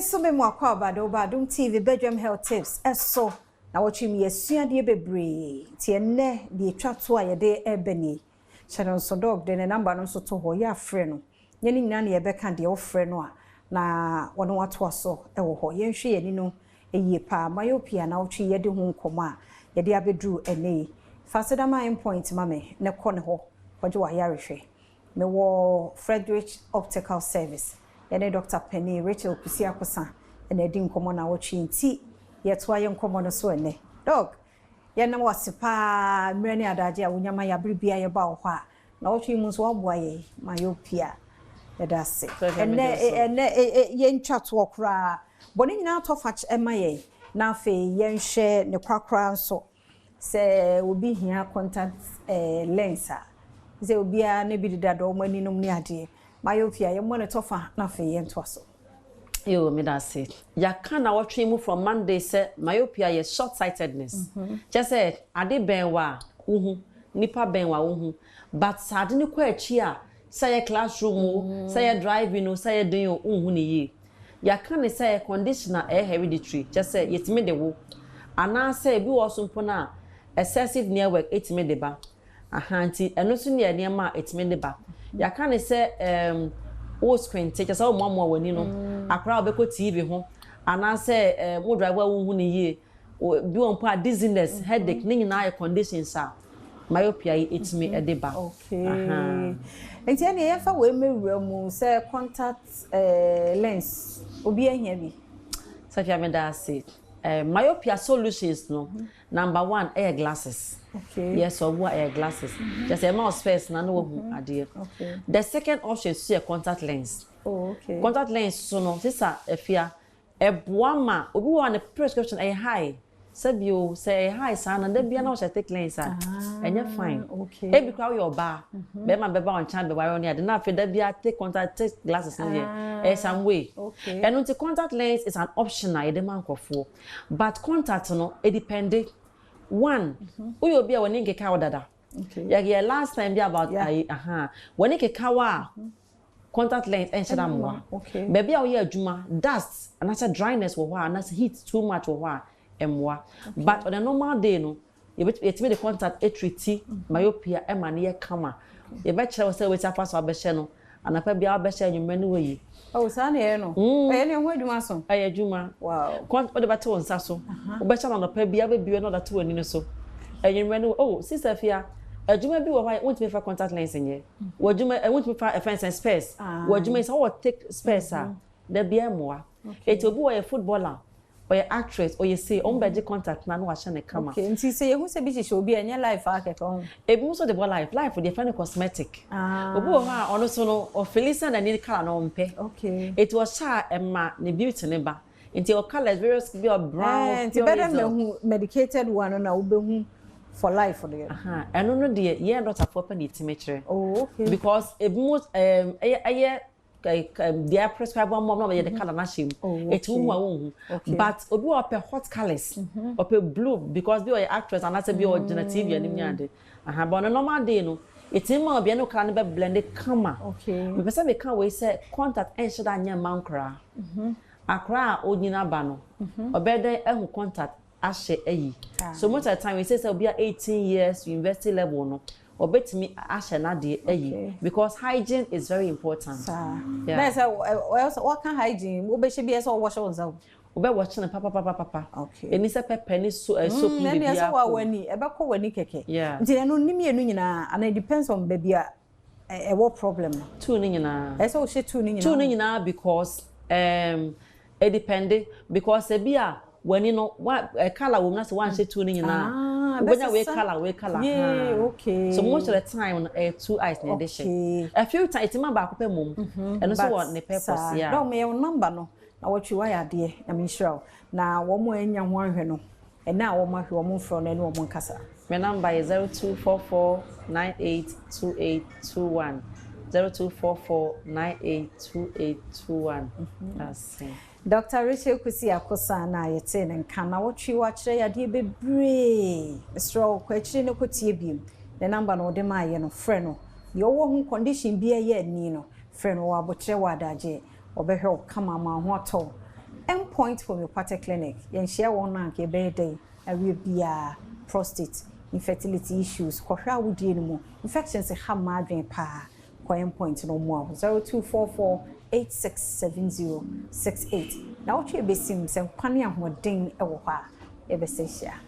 so me mo akwa Adom TV bedroom health tips eso na wochi mi esuade bebre tie ne de twato a ye de ebeni channel so dog de ne number no so to ho ya frɛ no ye ni nyina ne ye beka de wo frɛ no a na wono wato so e wo ho ye hwe ye ni no eye pa myopia na wochi ye de ho nkomo a ye de abedru ene fasida my point mame ne kɔ ne ho oje wa ya rehwe me wo Frederick Optical Service ene Dr. Penny Rachel Kusiakosa ene di nkomo na wochi nti yeto aye nkomo no so ene dog ye na wasipa mreni adaje a wonyama ya bribia ye ba ho a na wochi mu so aboa ye myopia ye da se ene ye ntwato okra boni nyina to fach ema ye na afi ye nhwe ne kwakra nso se obi hia contact lens a ze obi a ne bi dida do mani num ne ade myopia ye mo ne tofa na fe ye ntoaso yo me da say ya kana watwe mu from Monday say myopia ye short sightedness just say ade ben wa uhu nipa ben wa uhu but ade ne kwa achi a say classroom say driving say den uhu ne ye ya kana say conditioner hereditary just say yetime de wo ana say bi wo so mpona excessive near work etime de ba ahanti eno so ne ne ma etime de ba ya kana say o screen take say o mo wani no akra obeko TV ho ana say mo driver wo hu ne ye bi won pa dizziness headache ni nyina conditions a myopia etime de ba okay enti ene ye fa we mewura mu say contact lens obi ahia bi such a me da say myopia solutions no number 1 air glasses. Okay. Yes, or what air glasses. Just a mouse face na no idea. Okay. The second option is a contact lens. Oh, okay. Contact lens so no sister efia e boama obi want a prescription a high. Sabio say high sana dey bia na o take lens a. Enye fine. Okay. E bi kwa your bar. Be ma be ba on chan be wire on here. Na fe dey bia take contact take glasses in here. Some way. Okay. And the contact lens is an option na e dey man for. But contact no e depend. One, uyo bia woni nkeka wadada. Okay. Yeah, last time be about woni nkeka wa contact lens enshada mwa. Okay. Baby a wo adwuma dust and asa dryness wo ho and asa heat too much wo ho emwa. But on a normal day no, you be the contact treat myopia e ma na ye kama. You be kire wo say we afa so abehye no. Anapa bia abehye anwuma ni we. Oh, sana ye no. E ne ho adwuma so. Aye adwuma. Wow. What about to nsa so? Obehye na anapa bia be bia no that to ani so. Anwuma ni oh, sister fia. Adwuma bi wo hwa won't me for contact lens nye. Wo adwuma won't me for a fence and space. Wo adwuma is how take space there bia moa. It obi wo a footballer or your actress or you say on beji contact na no wa shane kama. Okay, nti say you say bi hye obi anya life akeka ho. Ebi mo so de life for the friend cosmetic. Obi wo ha ono so no o Felisa na ni color no mpe. Okay. It was sha emma ne beauty ne ba. Nti your colors various be of brown. Nti better me medicated one na obehu for life for the. Eno no de ye doctor for pa ni timekire. Oh, okay. Because ebi mo they prescribe one more the color na shim. It won but obi wa pe hot colors or pe blue because be your actress and that's be your generative and nyande but on a normal day no it in ma be no color be blended kama. Okay. Me person be kan we say contact and should anya mankra akra onyina ba no obeden ehu contact ahye ayi so most of the time we say we are 18 years university level no obetimi ahye na de ayi because hygiene is very important. Na say what can hygiene obehye bi say wash on za obe wash na papa. Okay. Eni se pepper ni soap ni bia. Na say wa wani e be ko wani keke. Nti eno nimi enu nyina and it depends on baby what problem. Two ni nyina. E say o she two ni nyina. Two ni nyina because it depend because e bia wani no color wo na say one she two ni nyina. We color. Yeah, okay. So most of the time two eyes in addition. A few times it ma ba ko pe mum. And so what ne purpose yeah. No me your number no. Na what you why ade na me sure. Na wo mo anya ho ahwe no. E na wo ma hwe wo mo fro na wo mo nkasa. My number is 0244982821. 0244982821. That's it. Dr. Rachel Kusiakosa na yete ne nka na wotwe wa kire yade bebre Mr. Kwachire ne kotie biem the number no de ma ye no frɛ no ye wo ho condition bi ye ani no frɛ no wa botre wa daje obehwe kama ma ho ato Point Homeopathic Clinic. Yen share one anke be day awie bia prostate infertility issues kohwa wudi enimu infections e ha madwen pa Point no mo 0244867068 na wotwe besim se kwane ahoden e wo ha e be se hia